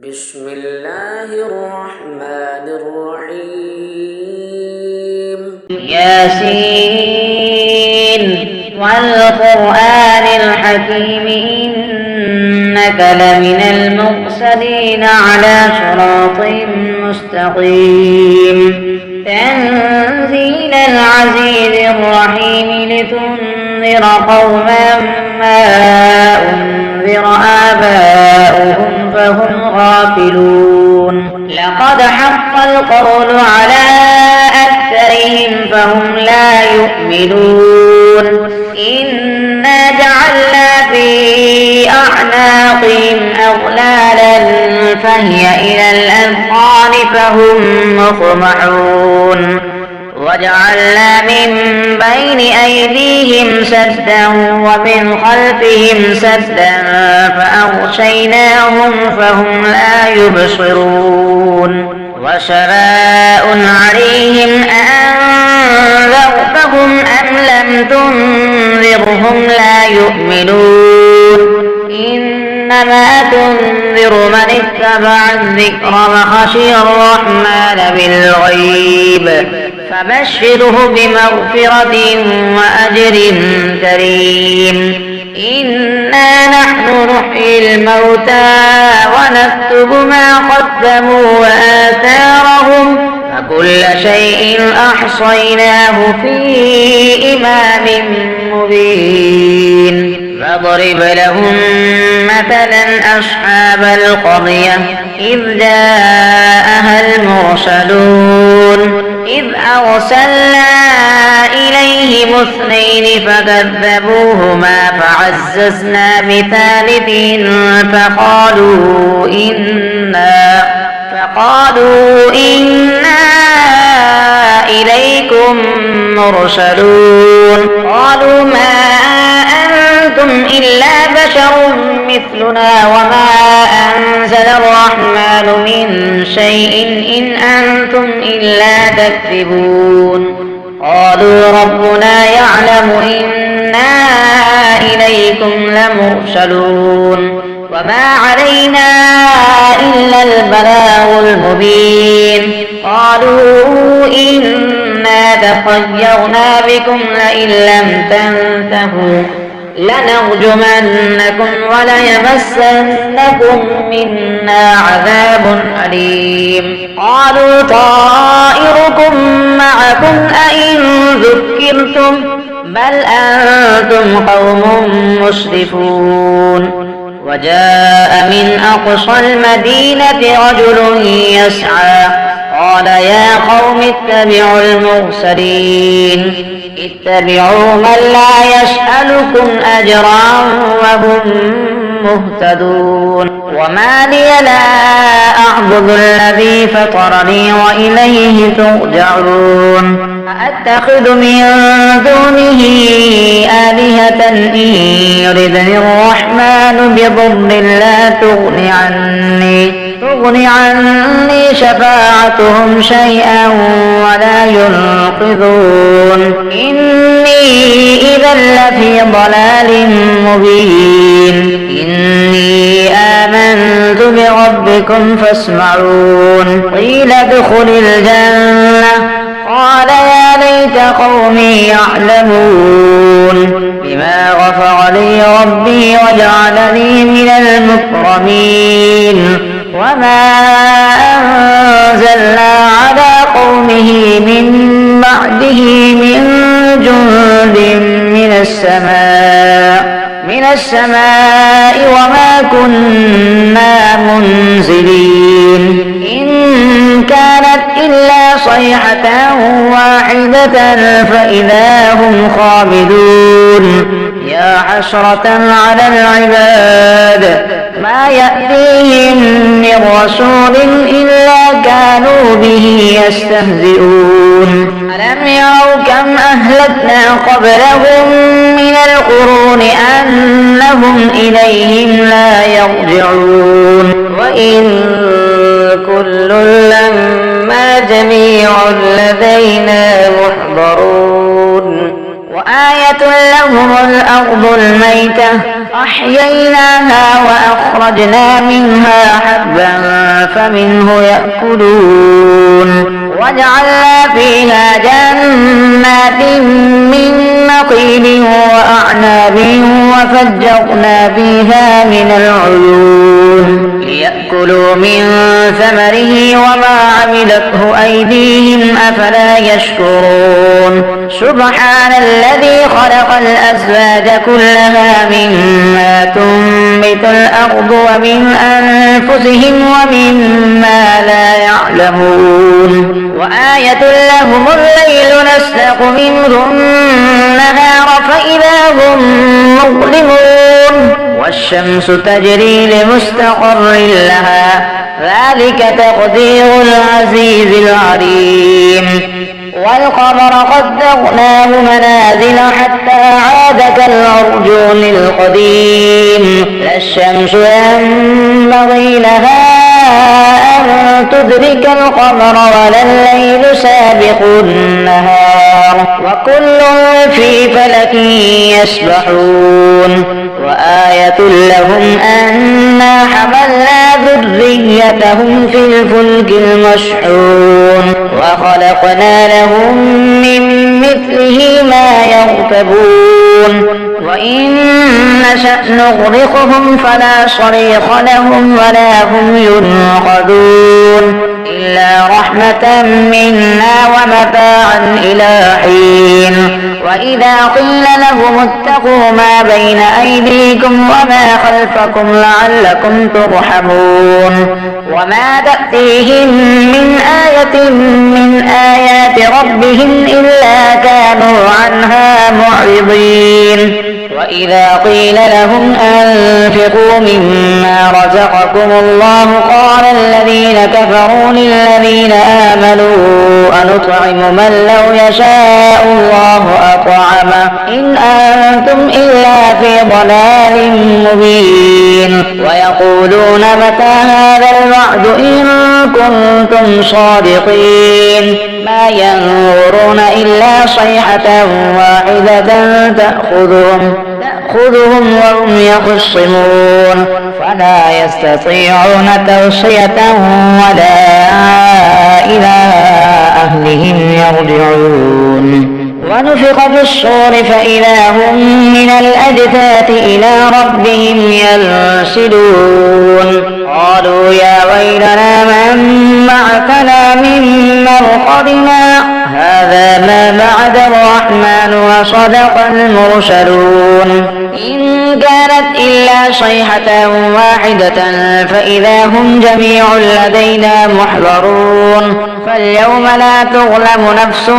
بسم الله الرحمن الرحيم ياسين والقرآن الحكيم إنك لمن المرسلين على صراط مستقيم تنزيل العزيز الرحيم لتنذر قوما ما أنذر آباؤهم فهم غافلون لقد حق القول على أكثرهم فهم لا يؤمنون إنا جعلنا في أعناقهم أغلالا فهي إلى الأذقان فهم مقمحون وجعلنا من بين أيديهم سدا ومن خلفهم سدا فأغشيناهم فهم لا يبصرون وسواء عليهم أأنذرتهم أم لم تنذرهم لا يؤمنون إنما تنذر من اتبع الذكر وخشي الرحمن بالغيب فبشره بمغفرة وأجر كريم إنا نحن نحيي الموتى ونكتب ما قدموا وآثارهم وكل شيء أحصيناه في إمام مبين فاضرب لهم مثلا أصحاب القرية إذ جاءها المرسلون إذ أرسلنا إليهم اثنين فكذبوهما فعززنا بثالث فقالوا إنا إليكم مرسلون قالوا ما أنتم إلا بشر مثلنا وما أنزل الرحمن من شيء إن أنتم إلا تكذبون قالوا ربنا يعلم إنا إليكم لمرسلون وما علينا إلا البلاغ المبين قالوا إنا تطيرنا بكم لئن لم تنتهوا لنرجمنكم وليمسنكم منا عذاب أليم قالوا طائركم معكم أئن ذكرتم بل أنتم قوم مسرفون وجاء من أقصى المدينة رجل يسعى قال يا قوم اتبعوا المرسلين اتبعوا من لا يسألكم أجرا وهم مهتدون وما لي لا أعبد الذي فطرني وإليه ترجعون أأتخذ من دونه آلهة إن يردني الرحمن بضر لا تغن عني شفاعتهم شيئا ولا ينقذون إني إذا لفي ضلال مبين إني آمنت بربكم فاسمعون قيل ادخل الجنة قال يا ليت قومي يعلمون بما غفر لي ربي وجعلني من المكرمين وما أنزلنا على قومه من بعده من جند من السماء وما كنا منزلين إن كانت إلا صيحة واحدة فإذا هم خامدون يا حسرة على العباد ما يأتيهم من رسول إلا كانوا به يستهزئون ألم يروا كم أهلكنا قبلهم من القرون أنهم إليهم لا يرجعون وإن كل لما جميع لدينا محضرون وآية لهم الأرض الميتة أحييناها وأخرجنا منها حبا فمنه يأكلون وجعلنا فيها جنات من نخيل وأعناب وفجرنا فيها من العيون ليأكلوا من ثمره وما عملته أيديهم أفلا يشكرون سبحان الذي خلق الأزواج كلها مما تنبت الأرض ومن أنفسهم ومما لا يعلمون وآية لهم الليل نسلخ منه النهار فإذا هم مظلمون والشمس تجري لمستقر لها ذلك تقدير العزيز العليم والقمر قدرناه منازل حتى عاد كالعرجون القديم لا الشمس ينبغي لها أن تدرك القمر ولا الليل سابق النهار وكل في فلك يسبحون وآية لهم أنا حملنا ذريتهم في الفلك المشحون وخلقنا لهم من مثله ما يركبون وإن نشأ نغرقهم فلا صريخ لهم ولا هم ينقذون إلا رحمة منا ومتاعا إلى حين وإذا قيل لهم اتقوا ما بين أيديكم وما خلفكم لعلكم ترحمون وما تأتيهم من آية من آيات ربهم إلا كانوا عنها معرضين وإذا قيل لهم أنفقوا مما رزقكم الله قال الذين كفروا للذين آمنوا أنطعم من لو يشاء الله أطعمه إن أنتم إلا في ضلال مبين ويقولون متى هذا الوعد إن كنتم صادقين ما ينظرون إلا صيحة واحدة تأخذهم وهم يخصمون فلا يستطيعون توصية ولا إلى أهلهم يرجعون ونفخ في الصور فإذا هم من الأجداث إلى ربهم ينسلون قالوا يا ويلنا من بعثنا من مرقدنا هذا ما بعد الرحمن وصدق المرسلون إن كانت إلا صيحة واحدة فإذا هم جميع لدينا محضرون فاليوم لا تظلم نفس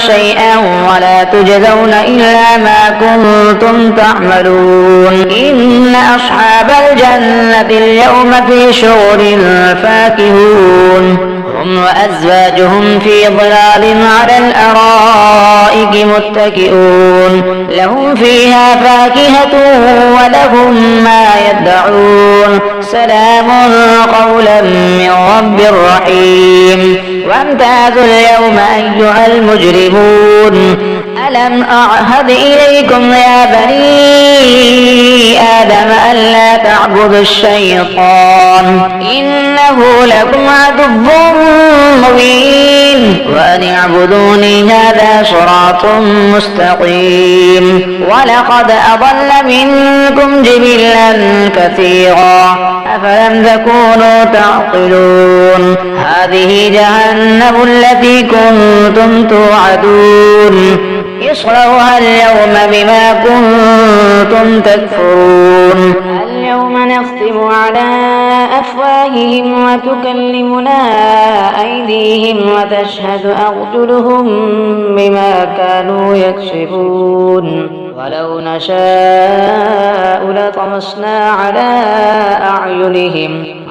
شيئا ولا تجزون إلا ما كنتم تعملون إن أصحاب الجنة اليوم في شغل فاكهون هم وأزواجهم في ظلال على الأرائك متكئون لهم فيها فاكهة ولهم ما يدعون سلام قولا من رب رحيم وامتازوا اليوم أيها المجرمون ألم أعهد إليكم يا بني آدم ألا تعبدوا الشيطان إنه لكم عدو مبين وأن اعبدوني هذا صراط مستقيم ولقد أضل منكم جبلا كثيرا أفلم تكونوا تعقلون هذه جهنم التي كنتم توعدون اصلوها اليوم بما كنتم تكفرون اليوم نختم على أفواههم وتكلمنا أيديهم وتشهد أرجلهم بما كانوا يكسبون ولو نشاء لطمسنا على أعينهم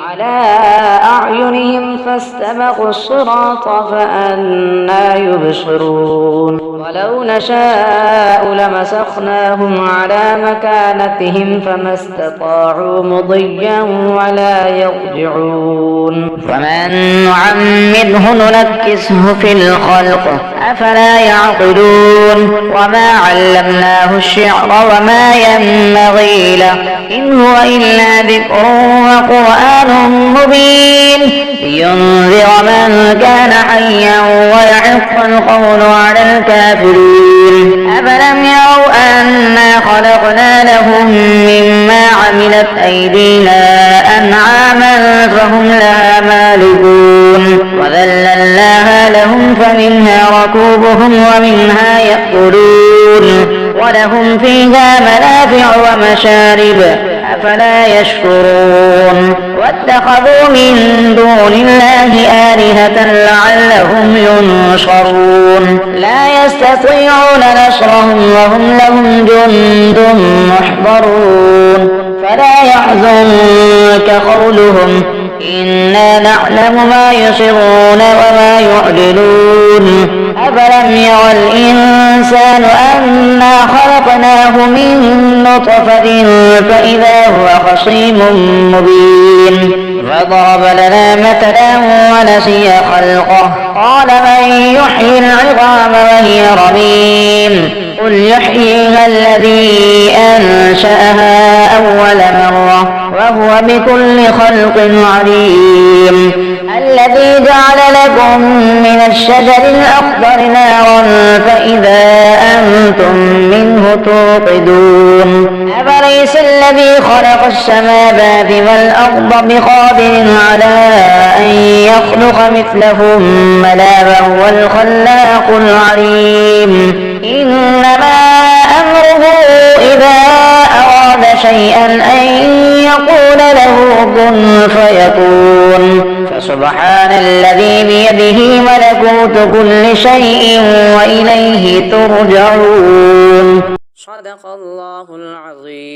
فاستبقوا الصراط فأنى يبصرون ولو نشاء لمسخناهم على مكانتهم فما استطاعوا مضيا ولا يرجعون ومن نعمره ننكسه في الخلق أفلا يعقلون وما علمناه الشعر وما ينبغي له إن هو إلا ذكر وقرآن مبين لينذر من كان حيا ويحق القول على الكافرين. أفلم يروا أنا خلقنا لهم مما عملت أيدينا أنعاما فهم لها مالكون وذللناها لهم فمنها ركوبهم ومنها يأكلون ولهم فيها منافع ومشارب أفلا يشكرون. واتخذوا من دون الله آلهة لعلهم ينصرون لا يستطيعون نصرهم وهم لهم جند محضرون فلا يحزنك قولهم إنا نعلم ما يسرون وما يعلنون. أفلم ير الإنسان أنا خلقناه من نطفة فإذا هو خصيم مبين فضرب لنا مثلا ونسي خلقه قال من يحيي العظام وهي رميم قل يحييها الذي أنشأها أول مرة وهو بكل خلق عليم. الذي جعل لكم من الشجر الأخضر نارا فإذا أنتم منه توقدون. أفليس الذي خلق السماوات والأرض بقادر على أن يخلق مثلهم بلى وهو الخلاق العليم. إنما أمره إذا أراد شيئا أن يقول له كن فيكون. فسبحان الذي بيده ملكوت كل شيء وإليه ترجعون. صدق الله العظيم.